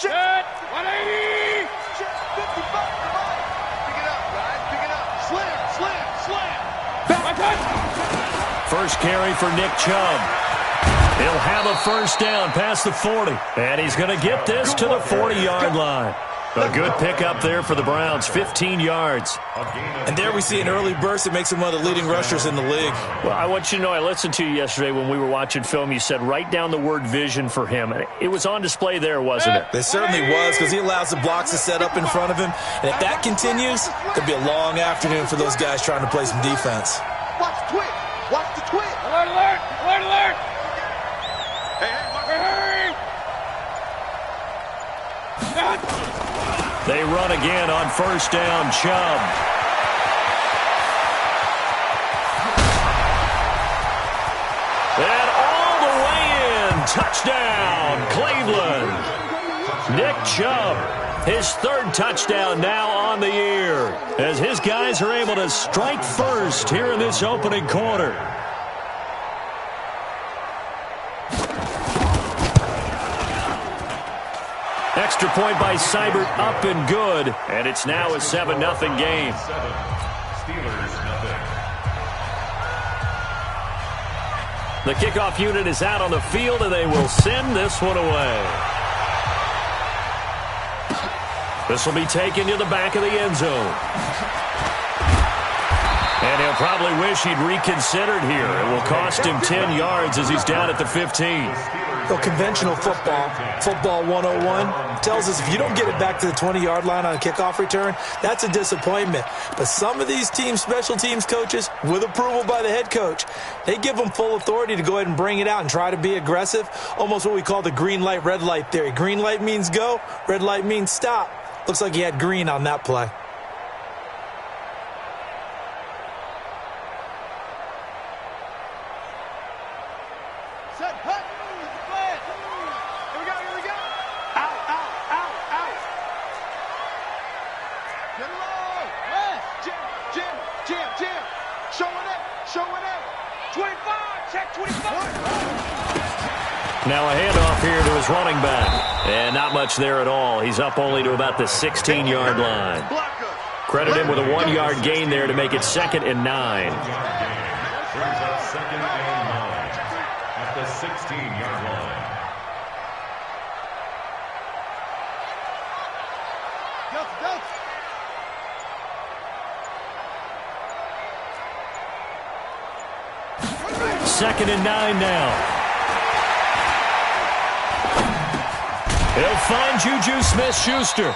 Jet! 180! Jet 55! Come on! Pick it up, guys. Pick it up. Slam! Slam! Slam! First carry for Nick Chubb. He'll have a first down past the 40. And he's going to get this to the 40-yard line. A good pickup there for the Browns, 15 yards. And there we see an early burst that makes him one of the leading rushers in the league. Well, I want you to know, I listened to you yesterday when we were watching film. You said write down the word vision for him. It was on display there, wasn't it? It certainly was, because he allows the blocks to set up in front of him. And if that continues, it could be a long afternoon for those guys trying to play some defense. Watch the twitch! Watch the twitch! Alert, alert! Alert, alert! Hey, hey, They run again on first down, Chubb. And all the way in, touchdown, Cleveland. Nick Chubb, his third touchdown now on the year, as his guys are able to strike first here in this opening quarter. Extra point by Seibert, up and good. And it's now a 7-0 game. The kickoff unit is out on the field, and they will send this one away. This will be taken to the back of the end zone. And he'll probably wish he'd reconsidered here. It will cost him 10 yards as he's down at the 15. So conventional football 101, tells us if you don't get it back to the 20-yard line on a kickoff return, that's a disappointment. But some of these special teams coaches, with approval by the head coach, they give them full authority to go ahead and bring it out and try to be aggressive, almost what we call the green light, red light theory. Green light means go, red light means stop. Looks like he had green on that play. Set, hut! Play it! Here we go, here we go! Out, out, out, out! Get low! West! Jim, Jim, Jim, Jim! Showing it, showing it! 25! Check 25! Now a handoff here to his running back. And not much there at all. He's up only to about the 16-yard line. Credit him with a 1-yard gain there to make it 2nd and 9. Brings up 2nd and 9 at the 16-yard line. Second and 9 now. He'll find Juju Smith-Schuster.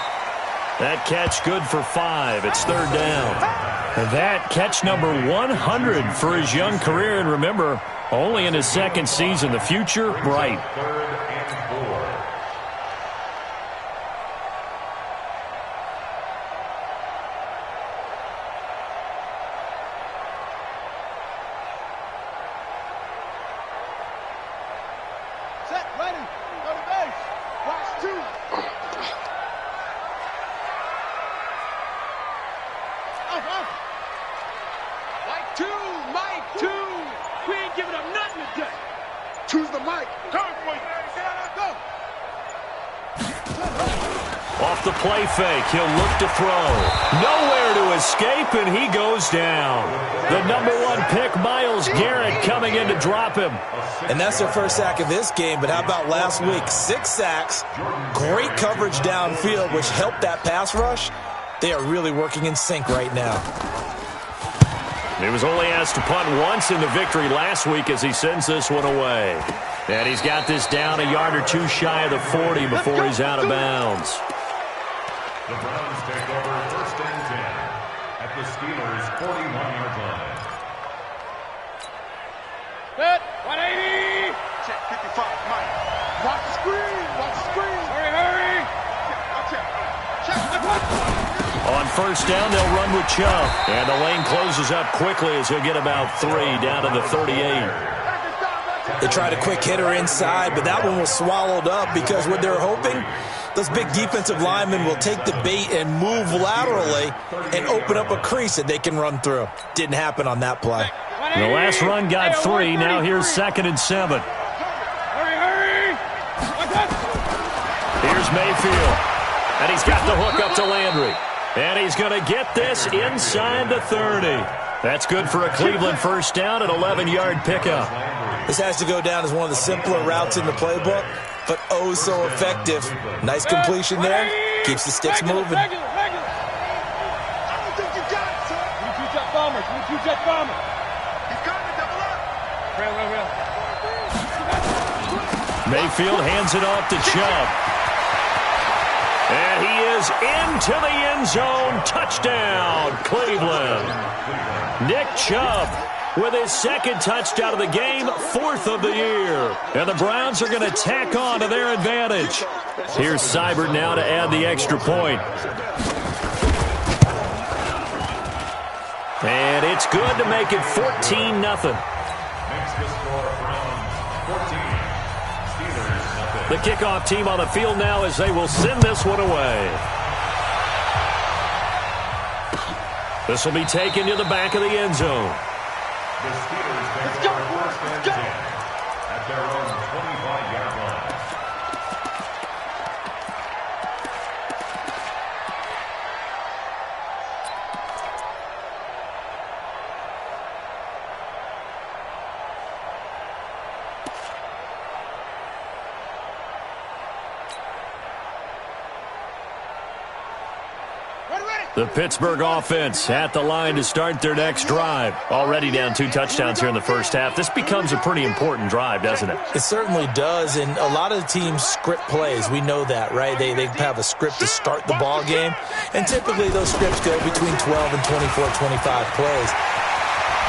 That catch good for 5. It's 3rd down. And that catch number 100 for his young career. And remember, only in his 2nd season. The future bright. 3rd and 4. Set, ready, go to base. Watch 2. Mike 2, Mike 2. We ain't giving up nothing today. Choose the mic. Go, boy. Go. Off the play fake, he'll look to throw. Nowhere to escape, and he goes down. The number 1 pick, Myles Garrett, coming in to drop him. And that's their first sack of this game, but how about last week? 6 sacks, great coverage downfield, which helped that pass rush. They are really working in sync right now. He was only asked to punt once in the victory last week as he sends this one away. And he's got this down a yard or 2 shy of the 40 before he's out of bounds. The Browns take over 1st and 10 at the Steelers' 41-yard line. Set, 180! Check 55, Mike. Watch the screen, watch the screen. Hurry, hurry! Check. On first down, they'll run with Chubb. And the lane closes up quickly as he'll get about 3 down to the 38. They tried a quick hitter inside, but that one was swallowed up because what they're hoping, those big defensive linemen will take the bait and move laterally and open up a crease that they can run through. Didn't happen on that play. The last run got 3. Now here's 2nd and 7. Hurry! Here's Mayfield. And he's got the hook up to Landry. And he's going to get this inside the 30. That's good for a Cleveland first down, an 11-yard pickup. This has to go down as one of the simpler routes in the playbook, but oh so effective. Nice completion there. Keeps the sticks moving. I don't think you got it, son. Jet bombers. Jet bombers. He's got to double up. Real. Mayfield hands it off to Chubb. And he is into the end zone. Touchdown, Cleveland. Nick Chubb with his 2nd touchdown of the game, 4th of the year. And the Browns are going to tack on to their advantage. Here's Seibert now to add the extra point. And it's good to make it 14-0. Makes the score Browns 14. Steelers nothing. The kickoff team on the field now as they will send this one away. This will be taken to the back of the end zone. The Steelers take over 1st and 10 at their own 25-yard line. The Pittsburgh offense at the line to start their next drive. Already down 2 touchdowns here in the first half. This becomes a pretty important drive, doesn't it? It certainly does, and a lot of the teams script plays. We know that, right? They have a script to start the ball game, and typically those scripts go between 12 and 24, 25 plays.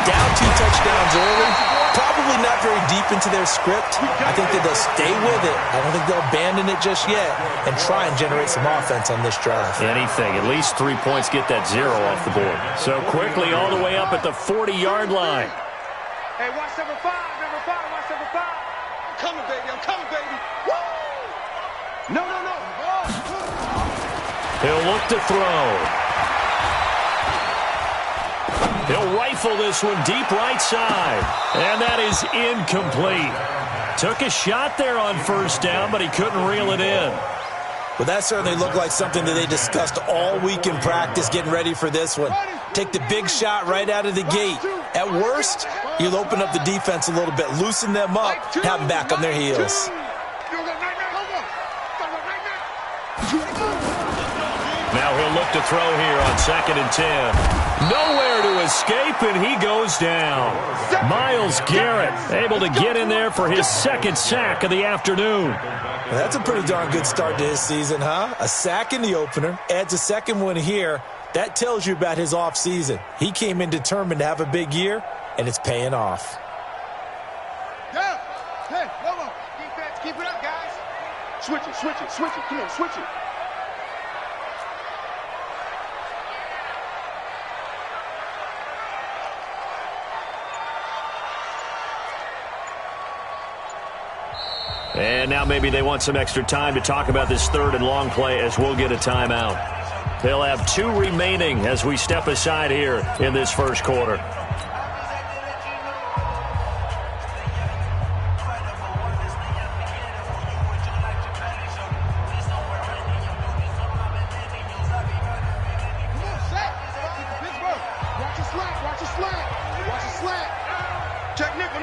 Down 2 touchdowns early, probably not very deep into their script. I think that they'll stay with it. I don't think they'll abandon it just yet and try and generate some offense on this drive. Anything. At least 3 points get that 0 off the board. So quickly all the way up at the 40-yard line. Hey, watch number 5, watch number 5. I'm coming, baby. Woo! No. He'll look to throw. He'll rifle this one deep right side. And that is incomplete. Took a shot there on first down, but he couldn't reel it in. Well, that certainly looked like something that they discussed all week in practice getting ready for this one. Take the big shot right out of the gate. At worst, you'll open up the defense a little bit, loosen them up, have them back on their heels. Now he'll look to throw here on 2nd and 10. Nowhere to escape, and he goes down. Myles Garrett able to get in there for his 2nd sack of the afternoon. Well, that's a pretty darn good start to his season, huh? A sack in the opener, adds a 2nd one here. That tells you about his offseason. He came in determined to have a big year, and it's paying off. Yeah. Hey, Lobo, defense, keep it up, guys. Switch it. Come on, switch it. And now maybe they want some extra time to talk about this 3rd and long play as we'll get a timeout. They'll have 2 remaining as we step aside here in this first quarter. Check nickel.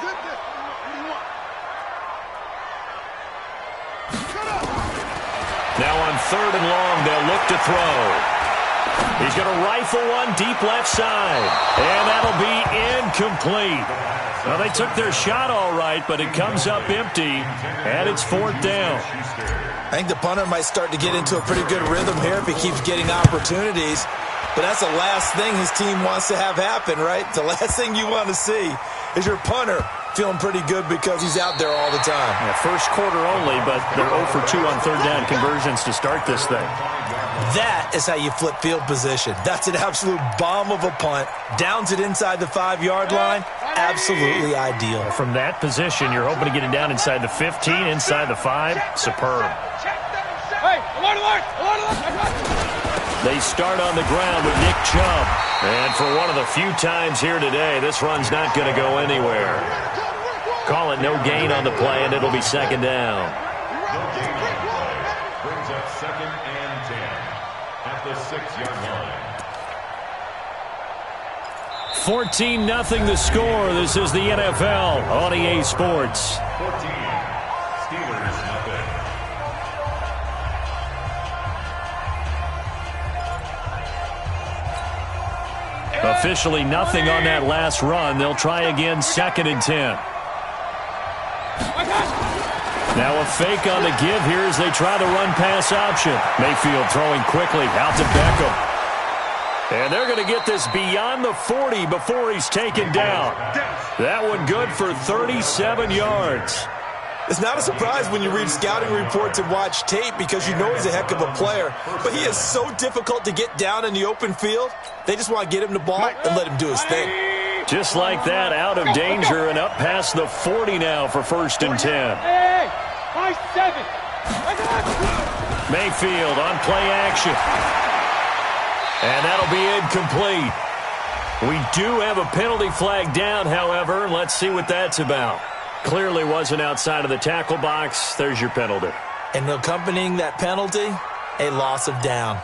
Zip this. What do you want? Now on 3rd and long, they'll look to throw. He's going to rifle one deep left side. And that'll be incomplete. Well, they took their shot all right, but it comes up empty, and it's 4th down. I think the punter might start to get into a pretty good rhythm here if he keeps getting opportunities. But that's the last thing his team wants to have happen, right? The last thing you want to see is your punter feeling pretty good because he's out there all the time. Yeah, first quarter only, but they're 0 for 2 on 3rd down conversions to start this thing. That is how you flip field position. That's an absolute bomb of a punt. Downs it inside the 5-yard line. Absolutely ideal. From that position, you're hoping to get it down inside the 15, inside the 5. Superb. Hey, alert, alert, alert, alert. They start on the ground with Nick Chubb. And for one of the few times here today, this run's not going to go anywhere. Call it no gain on the play, and it'll be second down. No gain on the play. Brings up 2nd and 10 at the 6-yard line. 14-0 the score. This is the NFL on EA Sports. 14. Steelers nothing. Officially nothing on that last run. They'll try again 2nd and 10. Now a fake on the give here as they try the run-pass option. Mayfield throwing quickly out to Beckham. And they're going to get this beyond the 40 before he's taken down. That one good for 37 yards. It's not a surprise when you read scouting reports and watch tape because you know he's a heck of a player. But he is so difficult to get down in the open field. They just want to get him the ball and let him do his thing. Just like that, out of danger and up past the 40 now for 1st and 10. Hey, 5-7. Mayfield on play action. And that'll be incomplete. We do have a penalty flag down, however. Let's see what that's about. Clearly wasn't outside of the tackle box. There's your penalty. And accompanying that penalty, a loss of down.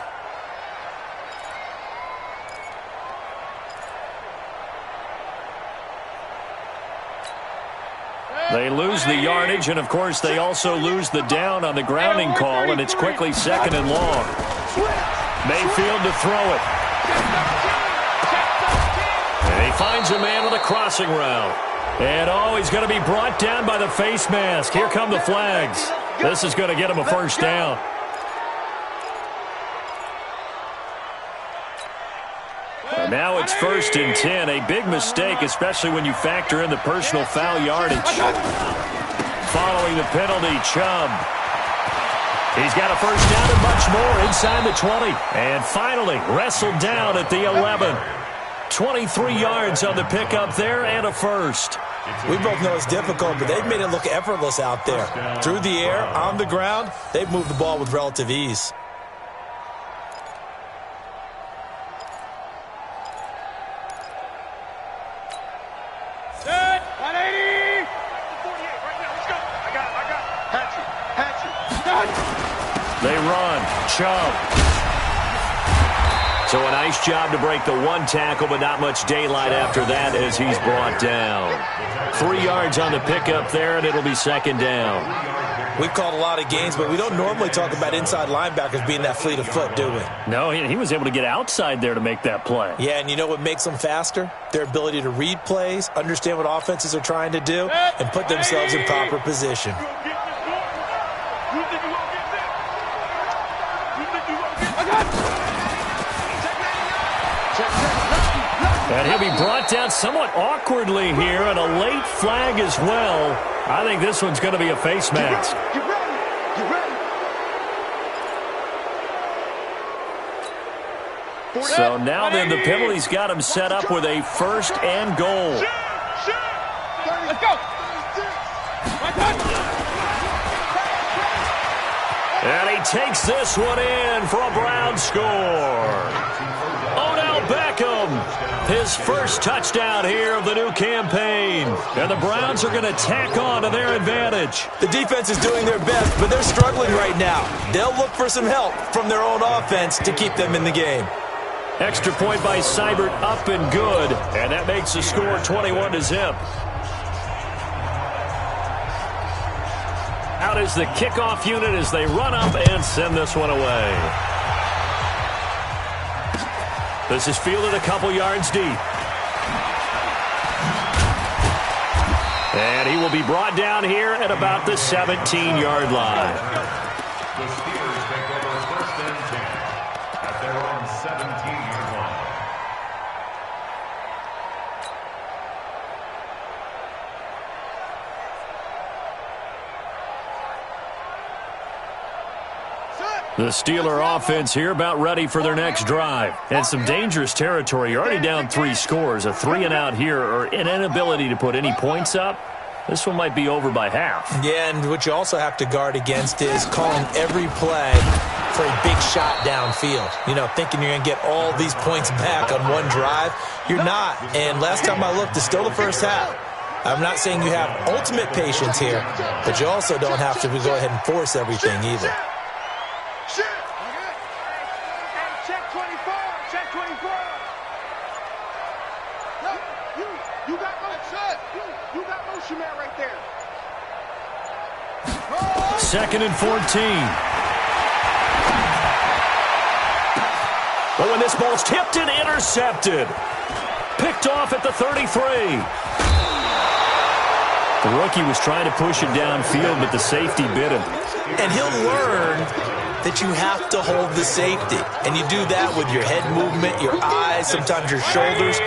They lose the yardage, and, of course, they also lose the down on the grounding call, and it's quickly 2nd and long. Mayfield to throw it. And he finds a man with a crossing route. And, he's going to be brought down by the face mask. Here come the flags. This is going to get him a 1st down. And now it's 1st and 10. A big mistake, especially when you factor in the personal foul yardage. Following the penalty, Chubb. He's got a 1st down and much more inside the 20. And finally, wrestled down at the 11. 23 yards on the pickup there and a 1st. We both know it's difficult, but they've made it look effortless out there. Through the air, on the ground, they've moved the ball with relative ease. Set, 180. 48 right now. Let's go. I got it. They run. Chubb. So a nice job to break the one tackle, but not much daylight after that as he's brought down. 3 yards on the pickup there, and it'll be 2nd down. We've called a lot of games, but we don't normally talk about inside linebackers being that fleet of foot, do we? No, he was able to get outside there to make that play. Yeah, and you know what makes them faster? Their ability to read plays, understand what offenses are trying to do, and put themselves in proper position. And he'll be brought down somewhat awkwardly here, and a late flag as well. I think this one's going to be a face mask. Get ready. So now then, the penalty's got him set up with a 1st and goal. Let's go. And he takes this one in for a Brown score. Odell Beckham, his 1st touchdown here of the new campaign. And the Browns are going to tack on to their advantage. The defense is doing their best, but they're struggling right now. They'll look for some help from their own offense to keep them in the game. Extra point by Seibert, up and good. And that makes the score 21-0. Out is the kickoff unit as they run up and send this one away. This is fielded a couple yards deep. And he will be brought down here at about the 17-yard line. The Steelers take over 1st and 10 at their own 17-yard line. The Steeler offense here about ready for their next drive. And some dangerous territory. You're already down 3 scores. A 3-and-out here or an inability to put any points up. This one might be over by half. Yeah, and what you also have to guard against is calling every play for a big shot downfield. You know, thinking you're going to get all these points back on one drive. You're not. And last time I looked, it's still the first half. I'm not saying you have ultimate patience here, but you also don't have to go ahead and force everything either. Check 24. Check 24. You got motion. You got motion man right there. 2nd and 14. Oh, and this ball's tipped and intercepted. Picked off at the 33. The rookie was trying to push it downfield, but the safety bit him. And he'll learn that you have to hold the safety. And you do that with your head movement, your eyes, sometimes your shoulders.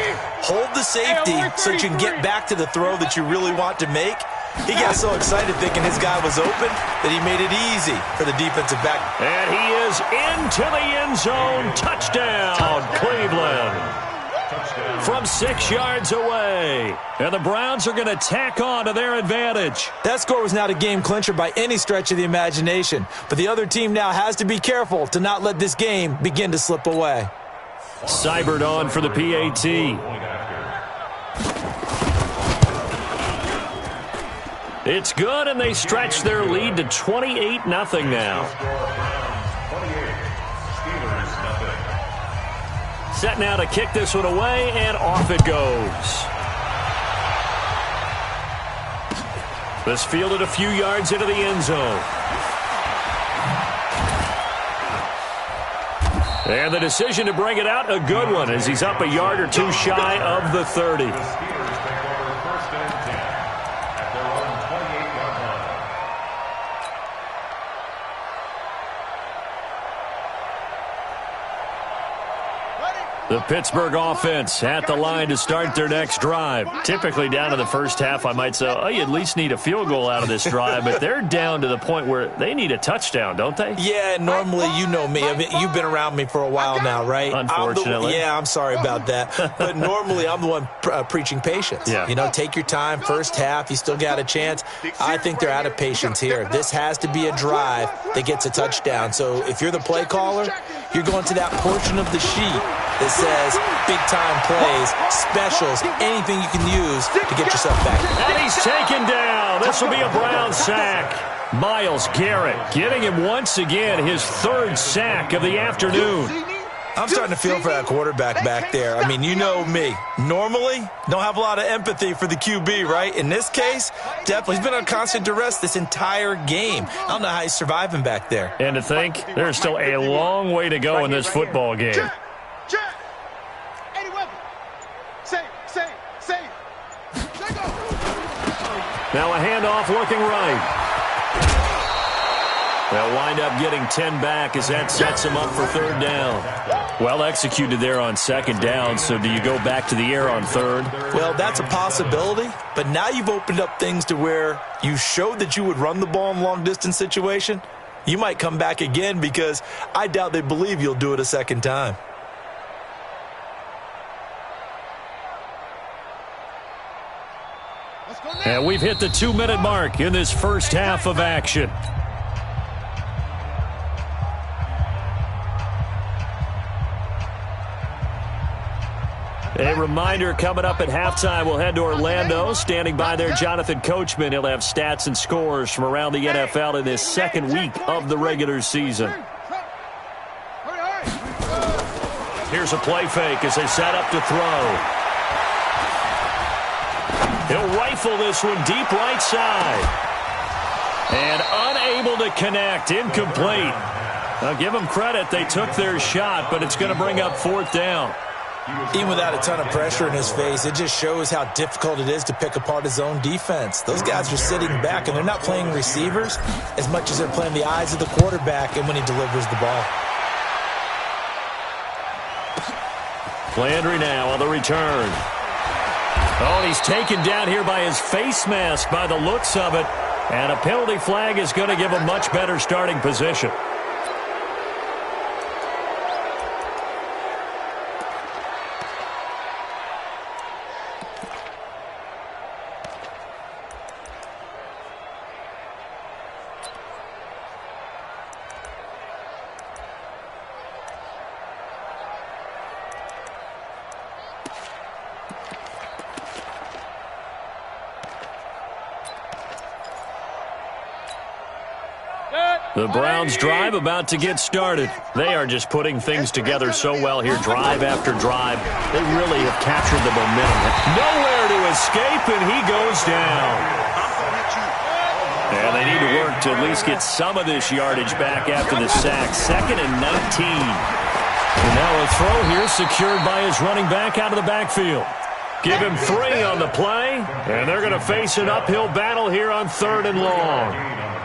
Hold the safety so that you can get back to the throw that you really want to make. He got so excited thinking his guy was open that he made it easy for the defensive back. And he is into the end zone. Touchdown, Cleveland. From 6 yards away. And the Browns are going to tack on to their advantage. That score was not a game clincher by any stretch of the imagination. But the other team now has to be careful to not let this game begin to slip away. Seibert on for the PAT. It's good, and they stretch their lead to 28-0 now. Set now to kick this one away, and off it goes. This fielded a few yards into the end zone. And the decision to bring it out, a good one, as he's up a yard or two shy of the 30. The Pittsburgh offense at the line to start their next drive. Typically down to the first half, I might say, oh, you at least need a field goal out of this drive. But they're down to the point where they need a touchdown, don't they? Yeah, normally, you know me. I mean, you've been around me for a while now, right? Unfortunately. I'm sorry about that. But normally, I'm the one preaching patience. Yeah. You know, take your time. First half, you still got a chance. I think they're out of patience here. This has to be a drive that gets a touchdown. So if you're the play caller, you're going to that portion of the sheet that says big-time plays, specials, anything you can use to get yourself back. And he's taken down. This will be a Brown sack. Myles Garrett getting him once again, his 3rd sack of the afternoon. I'm starting to feel for that quarterback back there. I mean, you know me. Normally, don't have a lot of empathy for the QB, right? In this case, definitely. He's been on constant duress this entire game. I don't know how he's surviving back there. And to think, there's still a long way to go in this football game. Now a handoff looking right. They'll wind up getting 10 back as that sets them up for 3rd down. Well executed there on 2nd down, so do you go back to the air on 3rd? Well, that's a possibility, but now you've opened up things to where you showed that you would run the ball in long-distance situation. You might come back again because I doubt they believe you'll do it a 2nd time. And we've hit the 2-minute mark in this first half of action. A reminder, coming up at halftime, we'll head to Orlando. Standing by there, Jonathan Coachman. He'll have stats and scores from around the NFL in this 2nd week of the regular season. Here's a play fake as they set up to throw. He'll rifle this one deep right side. And unable to connect. Incomplete. Now, give them credit. They took their shot, but it's going to bring up 4th down. Even without a ton of pressure in his face, it just shows how difficult it is to pick apart his own defense. Those guys are sitting back, and they're not playing receivers as much as they're playing the eyes of the quarterback and when he delivers the ball. Landry now on the return. Oh, and he's taken down here by his face mask by the looks of it. And a penalty flag is going to give a much better starting position. The Browns' drive about to get started. They are just putting things together so well here, drive after drive. They really have captured the momentum. Nowhere to escape, and he goes down. And they need to work to at least get some of this yardage back after the sack. 2nd and 19. And now a throw here secured by his running back out of the backfield. Give him 3 on the play, and they're going to face an uphill battle here on 3rd and long.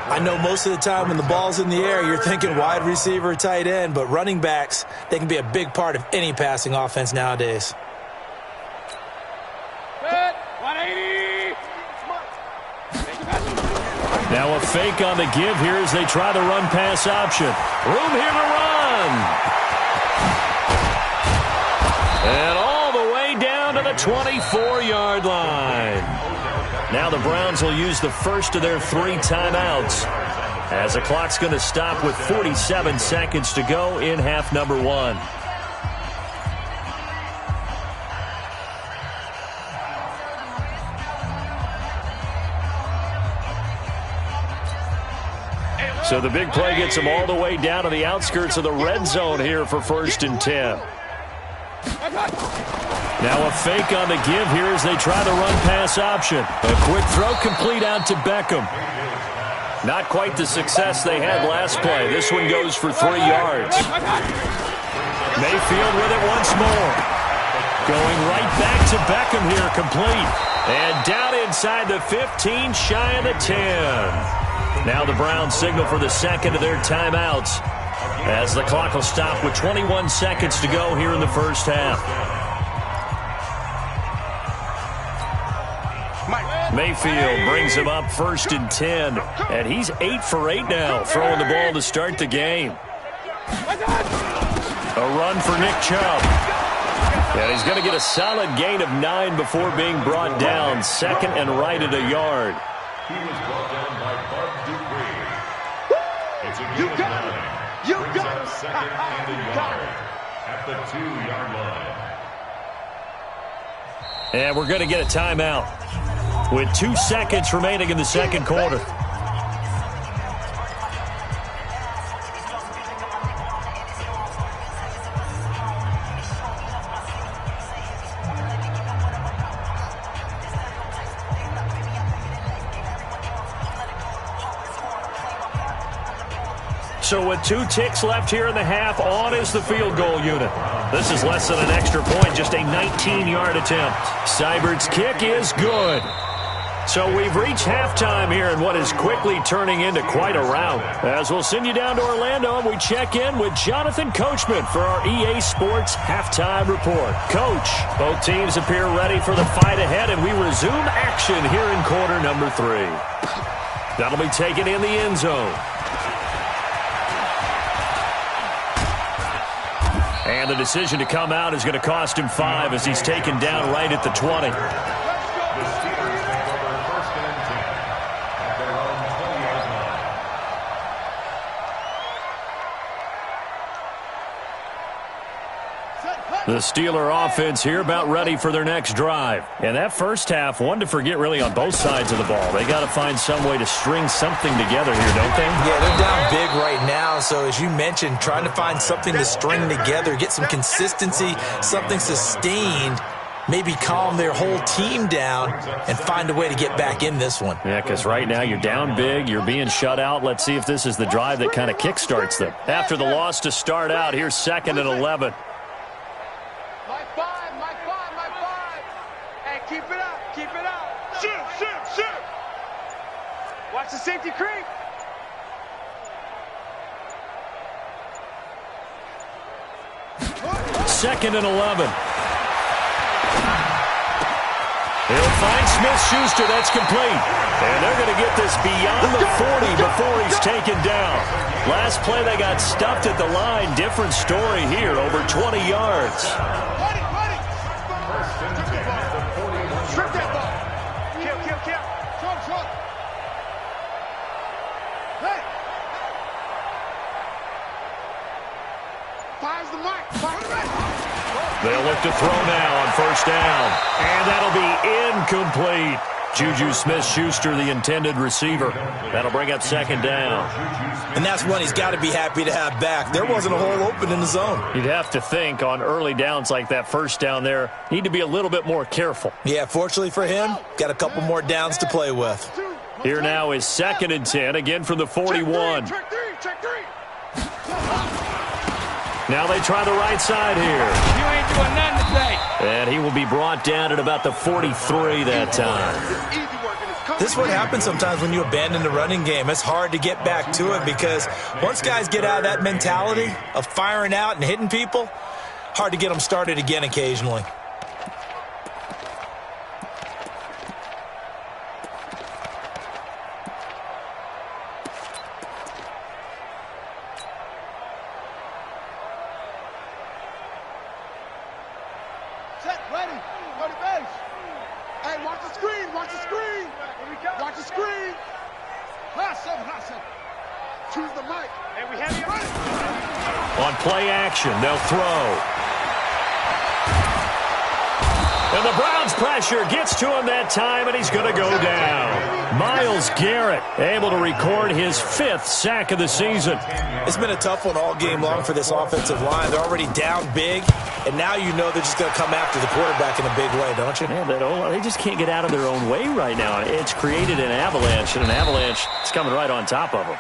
I know most of the time when the ball's in the air, you're thinking wide receiver, tight end, but running backs, they can be a big part of any passing offense nowadays. 180. Now a fake on the give here as they try the run-pass option. Room here to run. And all the way down to the 24-yard line. Now the Browns will use the first of their 3 timeouts as the clock's going to stop with 47 seconds to go in half number 1. So the big play gets them all the way down to the outskirts of the red zone here for 1st and 10. Now a fake on the give here as they try the run-pass option. A quick throw complete out to Beckham. Not quite the success they had last play. This one goes for 3 yards. Mayfield with it once more. Going right back to Beckham here, complete. And down inside the 15, shy of the 10. Now the Browns signal for the second of their timeouts as the clock will stop with 21 seconds to go here in the first half. Mayfield brings him up 1st and 10, and he's 8 for 8 now, throwing the ball to start the game. A run for Nick Chubb. And he's going to get a solid gain of 9 before being brought down, 2nd and right at a yard. He was brought down by Bud Dupree. It's a gain of 9. Brings up 2nd and a yard at the 2-yard line. And we're going to get a timeout with 2 seconds remaining in the second quarter. So with 2 ticks left here in the half, on is the field goal unit. This is less than an extra point, just a 19-yard attempt. Seibert's kick is good. So we've reached halftime here in what is quickly turning into quite a rout. As we'll send you down to Orlando, and we check in with Jonathan Coachman for our EA Sports Halftime Report. Coach, both teams appear ready for the fight ahead, and we resume action here in quarter number 3. That'll be taken in the end zone. And the decision to come out is going to cost him 5 as he's taken down right at the 20. The Steeler offense here about ready for their next drive. And that first half, one to forget really on both sides of the ball. They got to find some way to string something together here, don't they? Yeah, they're down big right now. So as you mentioned, trying to find something to string together, get some consistency, something sustained, maybe calm their whole team down and find a way to get back in this one. Yeah, because right now you're down big, you're being shut out. Let's see if this is the drive that kind of kickstarts them. After the loss to start out, here's 2nd and 11. Keep it up, keep it up. Shoot. Watch the safety creep. Second and 11. He'll find Smith-Schuster. That's complete. And they're going to get this beyond the 40 before he's taken down. Last play, they got stuffed at the line. Different story here, over 20 yards. Strip that ball. Kill. Short. Hey. Fires the mic. They'll look to throw now on 1st down. And that'll be incomplete. Juju Smith-Schuster, the intended receiver. That'll bring up second down. And that's one he's got to be happy to have back. There wasn't a hole open in the zone. You'd have to think on early downs like that first down there, need to be a little bit more careful. Yeah, fortunately for him, got a couple more downs to play with. Here now is 2nd and 10, again from the 41. Check three. Now they try the right side here. You ain't doing nothing today. And he will be brought down at about the 43 that time. This is what happens sometimes when you abandon the running game. It's hard to get back to it because once guys get out of that mentality of firing out and hitting people, hard to get them started again occasionally. Set, ready. Go to base. Hey, watch the screen. Watch the screen. Watch the screen. Last seven. Choose the mic. And we have you running. On play action, they'll throw. And the Browns pressure gets to him that time, and he's going to go down. Myles Garrett able to record his 5th sack of the season. It's been a tough one all game long for this offensive line. They're already down big, and now you know they're just going to come after the quarterback in a big way, don't you? Man, they just can't get out of their own way right now. It's created an avalanche, and an avalanche is coming right on top of them.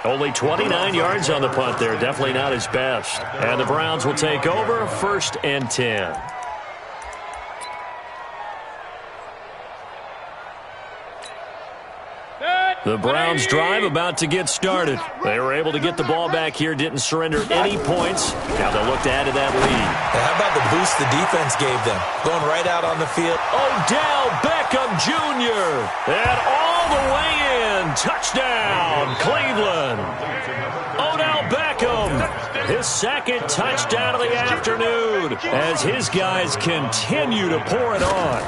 Only 29 yards on the punt there. Definitely not his best. And the Browns will take over 1st and 10. The Browns drive about to get started. They were able to get the ball back here, didn't surrender any points. Now they'll look to add to that lead. How about the boost the defense gave them? Going right out on the field. Odell Beckham Jr. And all the way in. Touchdown, Cleveland. Odell Beckham, his 2nd touchdown of the afternoon as his guys continue to pour it on.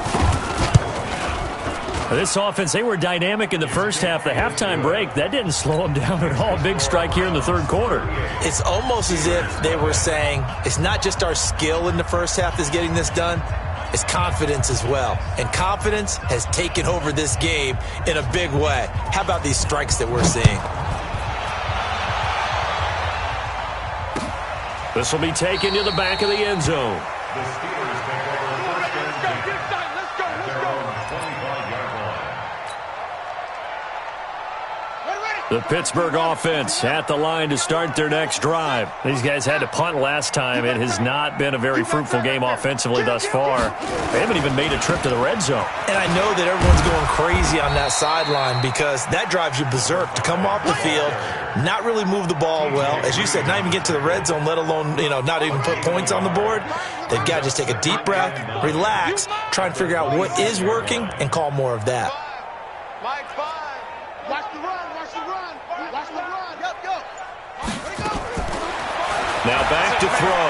This offense, they were dynamic in the first half. The halftime break, that didn't slow them down at all. Big strike here in the 3rd quarter. It's almost as if they were saying, it's not just our skill in the first half that's getting this done, it's confidence as well. And confidence has taken over this game in a big way. How about these strikes that we're seeing? This will be taken to the back of the end zone. The Steelers take over 1st and 10 at their own 25-yard line. The Pittsburgh offense at the line to start their next drive. These guys had to punt last time. It has not been a very fruitful game offensively thus far. They haven't even made a trip to the red zone. And I know that everyone's going crazy on that sideline because that drives you berserk to come off the field, not really move the ball well. As you said, not even get to the red zone, let alone, not even put points on the board. They've got to just take a deep breath, relax, try and figure out what is working, and call more of that. Mike 5. Watch the run. Watch the run. Yep, go. Ready, go. Now back to throw.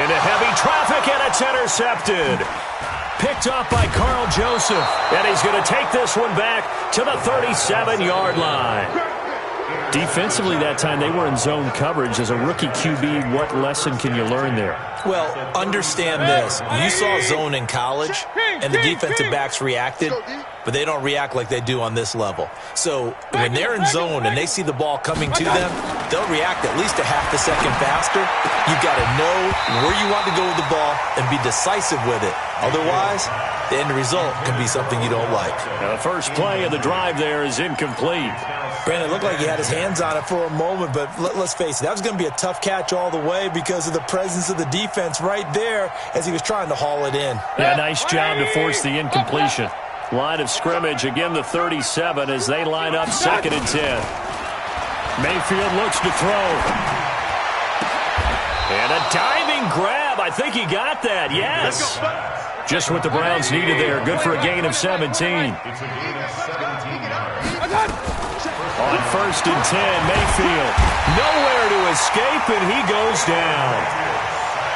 Into heavy traffic, and it's intercepted. Picked off by Carl Joseph. And he's going to take this one back to the 37-yard line. Defensively that time, they were in zone coverage. As a rookie QB, what lesson can you learn there? Well, understand this. You saw zone in college, and the defensive backs reacted, but they don't react like they do on this level. So when they're in zone and they see the ball coming to them, they'll react at least a half a second faster. You've got to know where you want to go with the ball and be decisive with it. Otherwise, the end result can be something you don't like. The first play of the drive there is incomplete. Brandon, it looked like he had his hands on it for a moment, but let's face it, that was going to be a tough catch all the way because of the presence of the defense right there as he was trying to haul it in. Yeah, nice job to force the incompletion. Line of scrimmage, again the 37 as they line up 2nd and 10. Mayfield looks to throw. And a diving grab. I think he got that, yes. Just what the Browns needed there. Good for a gain of 17. It's a gain of 17 yards. On 1st and 10, Mayfield nowhere to escape, and he goes down.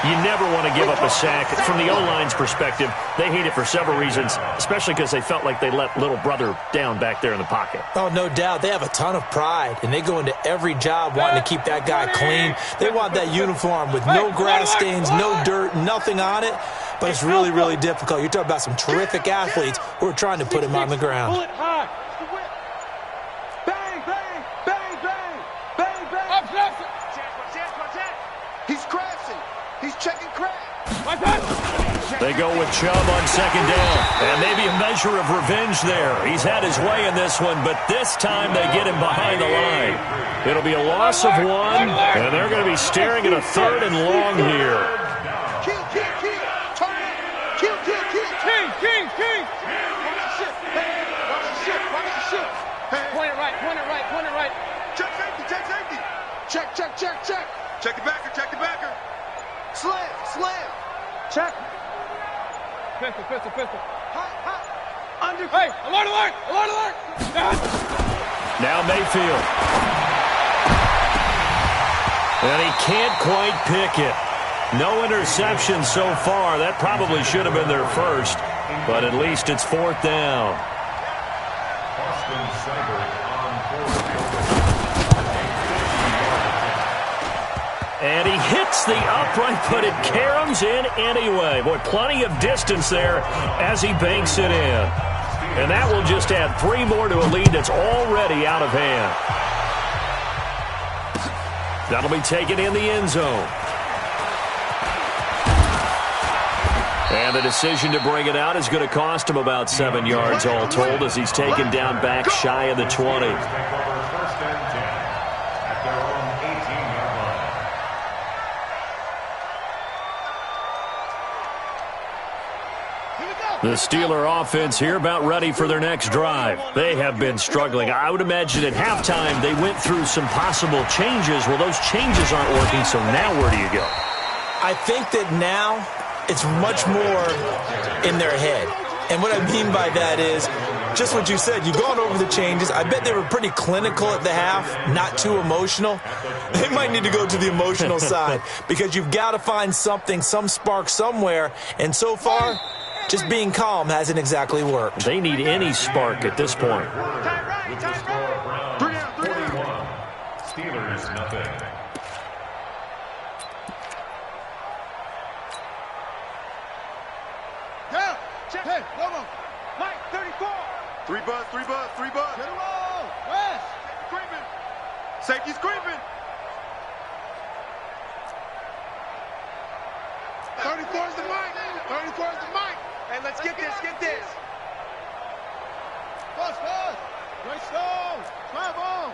You never want to give up a sack. From the O-line's perspective, they hate it for several reasons, especially because they felt like they let little brother down back there in the pocket. Oh, no doubt. They have a ton of pride, and they go into every job wanting to keep that guy clean. They want that uniform with no grass stains, no dirt, nothing on it. but it's really, really difficult. You're talking about some terrific athletes who are trying to put him on the ground. Pull it high. Bang, bang, bang, bang, bang, bang. Up, left. He's crashing. He's checking crash. Right back. They go with Chubb on second down. And maybe a measure of revenge there. He's had his way in this one, but this time they get him behind the line. It'll be a loss of 1, and they're going to be staring at a 3rd and long here. Kill, kill, kill. Turn it. Kill, kill, kill. King. Watch the ship. Hey, watch the ship. Watch the ship. Hey. Point it right. Check safety. Check. Check the backer. Slam. Check. Pistol. Hot. Under. Hey, alert. Now Mayfield. And he can't quite pick it. No interception so far. That probably should have been their first, but at least it's 4th down. Austin Seibert on 4th. And he hits the upright, but it caroms in anyway. Boy, plenty of distance there as he banks it in. And that will just add 3 more to a lead that's already out of hand. That'll be taken in the end zone. And the decision to bring it out is going to cost him about 7 yards all told as he's taken down back shy of the 20. The Steeler offense here about ready for their next drive. They have been struggling. I would imagine at halftime they went through some possible changes. Well, those changes aren't working, so now where do you go? I think that now it's much more in their head. And what I mean by that is just what you said. You've gone over the changes. I bet they were pretty clinical at the half, not too emotional. They might need to go to the emotional side because you've got to find something, some spark somewhere. And so far, just being calm hasn't exactly worked. They need any spark at this point. With the score of round 41, Steelers nothing. Yeah. Hey, Lobo. Mike, 34. 3 buzz. Get him on. West. Safety's creeping. 34 is the mic. Hey, let's get this. Buzz. Great slow. Travel.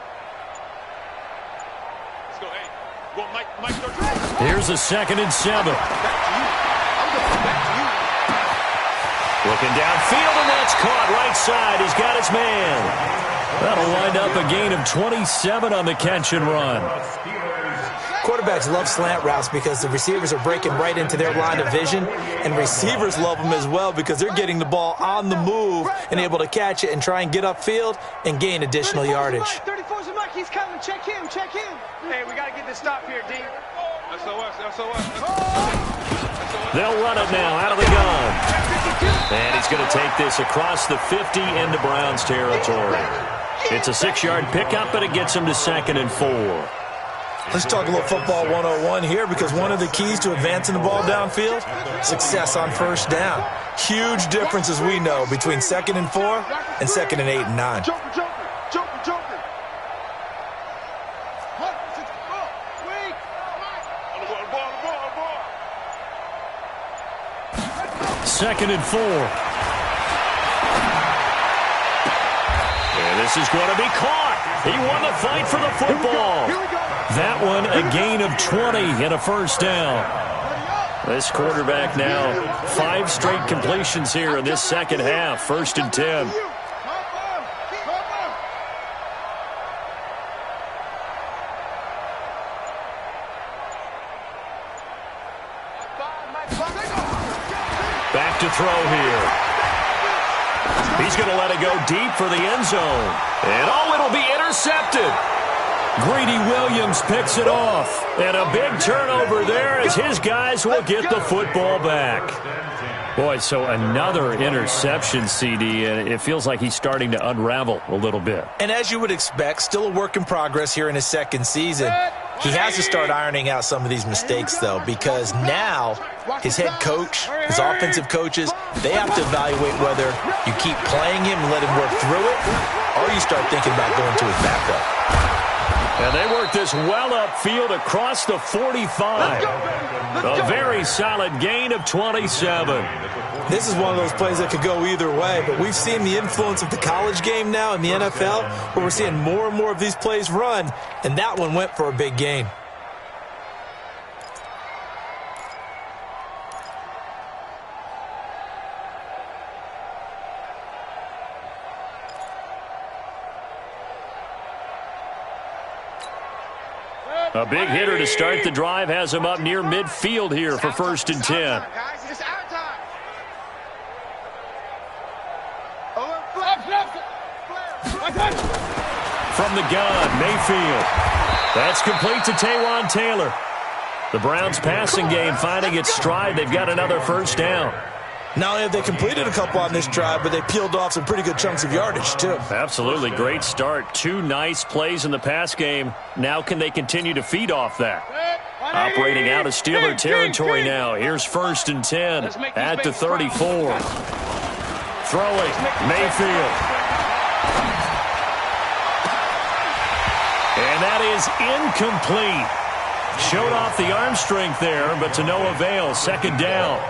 Let's go, hey. Go, Mike 13. Here's a 2nd and 7. Back to you. Looking downfield, and that's caught right side. He's got his man. That'll wind up a gain of 27 on the catch and run. Quarterbacks love slant routes because the receivers are breaking right into their line of vision, and receivers love them as well because they're getting the ball on the move and able to catch it and try and get upfield and gain additional yardage. 34's the mic. He's coming. Check him. Hey, we got to get this stop here, D. SOS. They'll run it now out of the gun. And he's going to take this across the 50 into Browns territory. It's a 6-yard pickup, but it gets him to 2nd and 4. Let's talk a little football 101 here because one of the keys to advancing the ball downfield, success on first down. Huge difference, as we know, between 2nd and 4 and 2nd and 8 and 9. Joker. 2nd and 4. And this is going to be caught. He won the fight for the football. That one a gain of 20 and a first down. This quarterback now 5 straight completions here in this second half. 1st and 10. Back to throw here. He's going to let it go deep for the end zone. And it'll be intercepted. Greedy Williams picks it off. And a big turnover there as his guys will get the football back. Boy, so another interception, CD, and it feels like he's starting to unravel a little bit. And as you would expect, still a work in progress here in his second season. He has to start ironing out some of these mistakes, though, because now his head coach, his offensive coaches, they have to evaluate whether you keep playing him and let him work through it, or you start thinking about going to his backup. And they work this well upfield across the 45. A very solid gain of 27. This is one of those plays that could go either way, but we've seen the influence of the college game now in the NFL, where we're seeing more and more of these plays run, and that one went for a big gain. A big hitter to start the drive has him up near midfield here for 1st and 10. From the gun, Mayfield. That's complete to Taywan Taylor. The Browns' passing game finding its stride. They've got another 1st down. Not only have they completed a couple on this drive, but they peeled off some pretty good chunks of yardage, too. Absolutely. Great start. 2 nice plays in the pass game. Now can they continue to feed off that? Operating out of Steeler territory now. Here's 1st and 10 at the 34. Throwing, Mayfield. And that is incomplete. Showed off the arm strength there, but to no avail. 2nd down.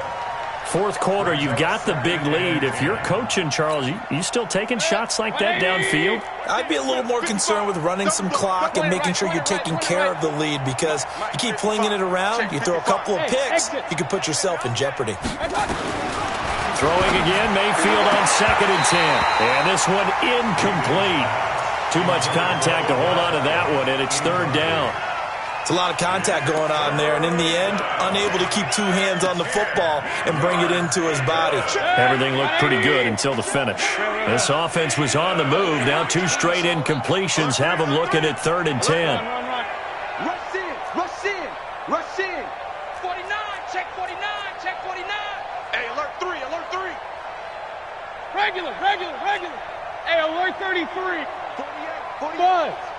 4th quarter, you've got the big lead. If you're coaching, Charles, you still taking shots like that downfield? I'd be a little more concerned with running some clock and making sure you're taking care of the lead, because you keep flinging it around, you throw a couple of picks, you can put yourself in jeopardy. Throwing again, Mayfield on 2nd and 10. And this one incomplete. Too much contact to hold on to that one, and it's 3rd down. It's a lot of contact going on there, and in the end, unable to keep 2 hands on the football and bring it into his body. Everything looked pretty good until the finish. This offense was on the move. Now 2 straight incompletions have them looking at 3rd and 10. Rush in, rush in, rush in. 49, check 49, check 49. Hey, alert 3, alert 3. Regular. Hey, alert 33. 48.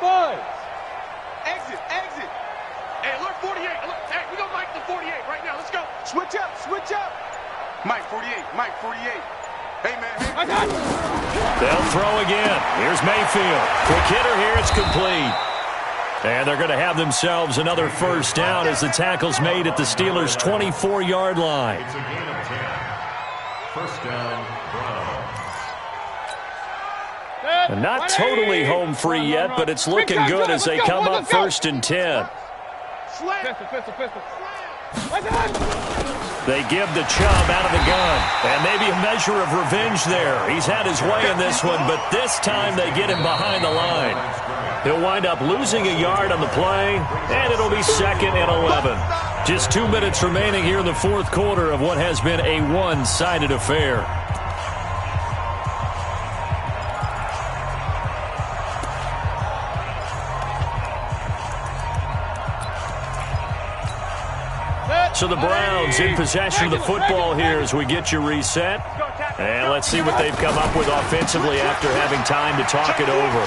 Buzz. Exit. Hey, alert 48. Hey, we got Mike the 48 right now. Let's go. Switch up. Mike 48. Hey, man. They'll throw again. Here's Mayfield. Quick hitter here. It's complete. And they're going to have themselves another 1st down as the tackle's made at the Steelers' 24-yard line. It's a gain of 10. 1st down, Browns. And not totally home free yet, but it's looking good as they come up 1st and 10. Pistol. They give the Chubb out of the gun. And maybe a measure of revenge there. He's had his way in this one, but this time they get him behind the line. He'll wind up losing a yard on the play, and it'll be 2nd and 11. Just 2 minutes remaining here in the 4th quarter of what has been a one-sided affair. So the Browns in possession of the football here as we get you reset. And let's see what they've come up with offensively after having time to talk it over.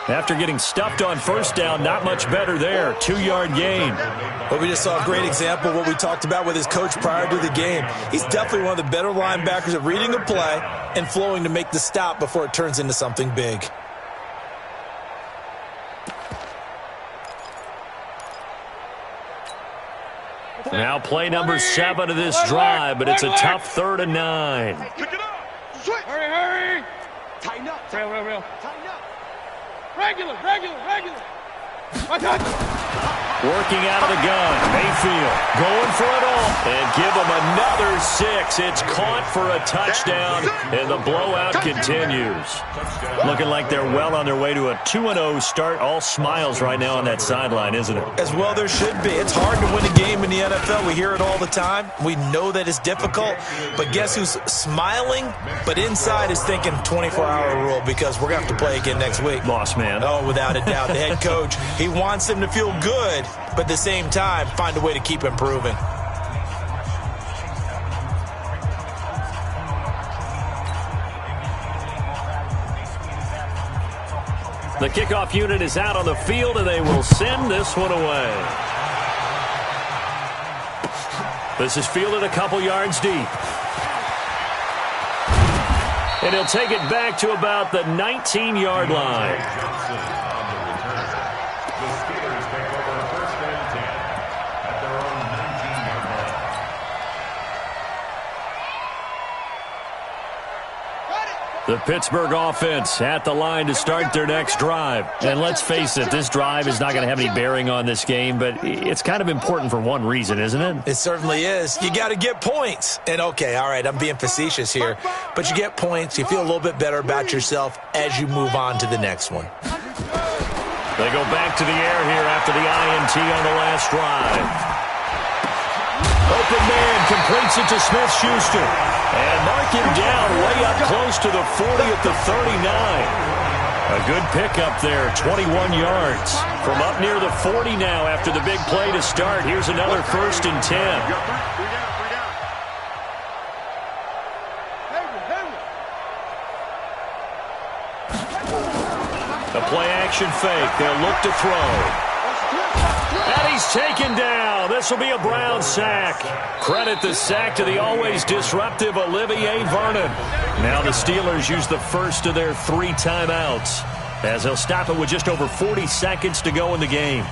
After getting stuffed on 1st down, not much better there. 2-yard gain. Well, we just saw a great example of what we talked about with his coach prior to the game. He's definitely one of the better linebackers at reading a play and flowing to make the stop before it turns into something big. Now play number 7 of this drive, but it's a tough 3rd and 9. Pick it up. Switch. Hurry. Tighten up. Real. Tighten up. Regular. Working out of the gun. Mayfield going for it all. And give him another 6. It's caught for a touchdown, and the blowout continues. Looking like they're well on their way to a 2-0 start. All smiles right now on that sideline, isn't it? As well there should be. It's hard to win a game in the NFL. We hear it all the time. We know that it's difficult. But guess who's smiling? But inside is thinking 24-hour rule, because we're going to have to play again next week. Boss man. Oh, without a doubt. The head coach, he wants them to feel good, but at the same time, find a way to keep improving. The kickoff unit is out on the field, and they will send this one away. This is fielded a couple yards deep. And he'll take it back to about the 19-yard line. The Pittsburgh offense at the line to start their next drive. And let's face it, this drive is not going to have any bearing on this game, but it's kind of important for one reason, isn't it? It certainly is. You got to get points. And, okay, all right, I'm being facetious here, but you get points. You feel a little bit better about yourself as you move on to the next one. They go back to the air here after the INT on the last drive. Open man completes it to Smith-Schuster. And mark him down way up close to the 40 at the 39. A good pickup there, 21 yards. From up near the 40 now after the big play to start. Here's another 1st and 10. A play-action fake. They'll look to throw. And he's taken down. This will be a Brown sack. Credit the sack to the always disruptive Olivier Vernon. Now the Steelers use the first of their 3 timeouts as they'll stop it with just over 40 seconds to go in the game.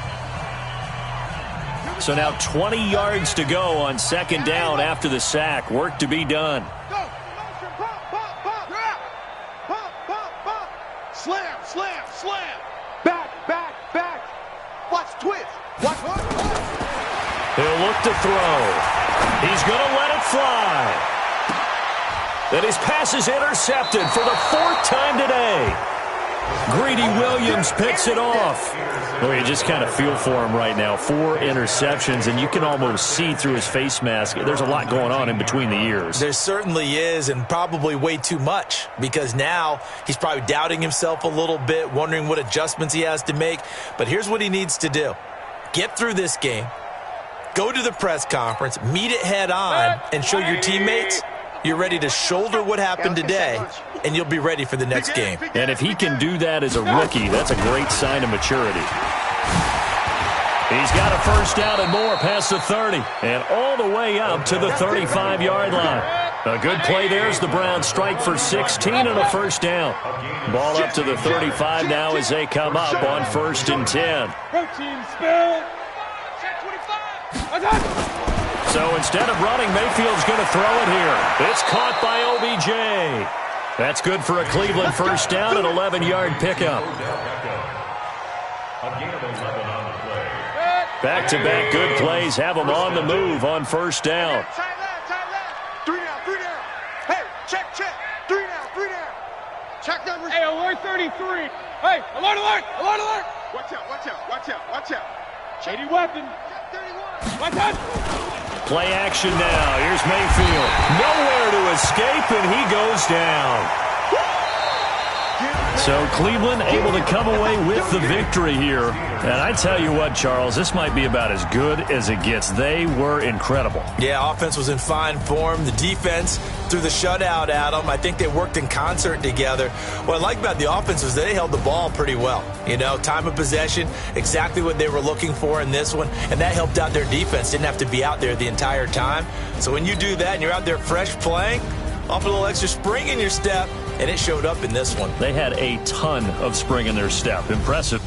So now 20 yards to go on 2nd down after the sack. Work to be done. Slam, slam, slam. Back, back, back. Watch twist. Watch. He'll look to throw. He's going to let it fly. And his pass is intercepted for the 4th time today. Greedy Williams picks it off. Well, you just kind of feel for him right now. 4 interceptions, and you can almost see through his face mask. There's a lot going on in between the ears. There certainly is, and probably way too much, because now he's probably doubting himself a little bit, wondering what adjustments he has to make. But here's what he needs to do. Get through this game, go to the press conference, meet it head on, and show your teammates you're ready to shoulder what happened today, and you'll be ready for the next game. And if he can do that as a rookie, that's a great sign of maturity. He's got a 1st down and more past the 30, and all the way up to the 35-yard line. A good play there as the Browns strike for 16 and a 1st down. Ball up to the 35 now as they come up on 1st and 10. Protein spill. So instead of running, Mayfield's going to throw it here. It's caught by OBJ. That's good for a Cleveland 1st down and 11-yard pickup. Back-to-back good plays have them on the move on 1st down. 3 down, 3 down. Hey, check, check. 3 down, 3 down. Check numbers. Hey, alert 33. Hey, alert, alert, alert, alert. Watch out, watch out, watch out, watch out. Shady weapon. Check 31. Watch out. Play action now. Here's Mayfield. Nowhere to escape, and he goes down. So Cleveland able to come away with the victory here. And I tell you what, Charles, this might be about as good as it gets. They were incredible. Yeah, offense was in fine form. The defense threw the shutout at them. I think they worked in concert together. What I like about the offense was they held the ball pretty well. You know, time of possession, exactly what they were looking for in this one, and that helped out their defense. Didn't have to be out there the entire time. So when you do that and you're out there fresh playing, off a little extra spring in your step, and it showed up in this one. They had a ton of spring in their step. Impressive.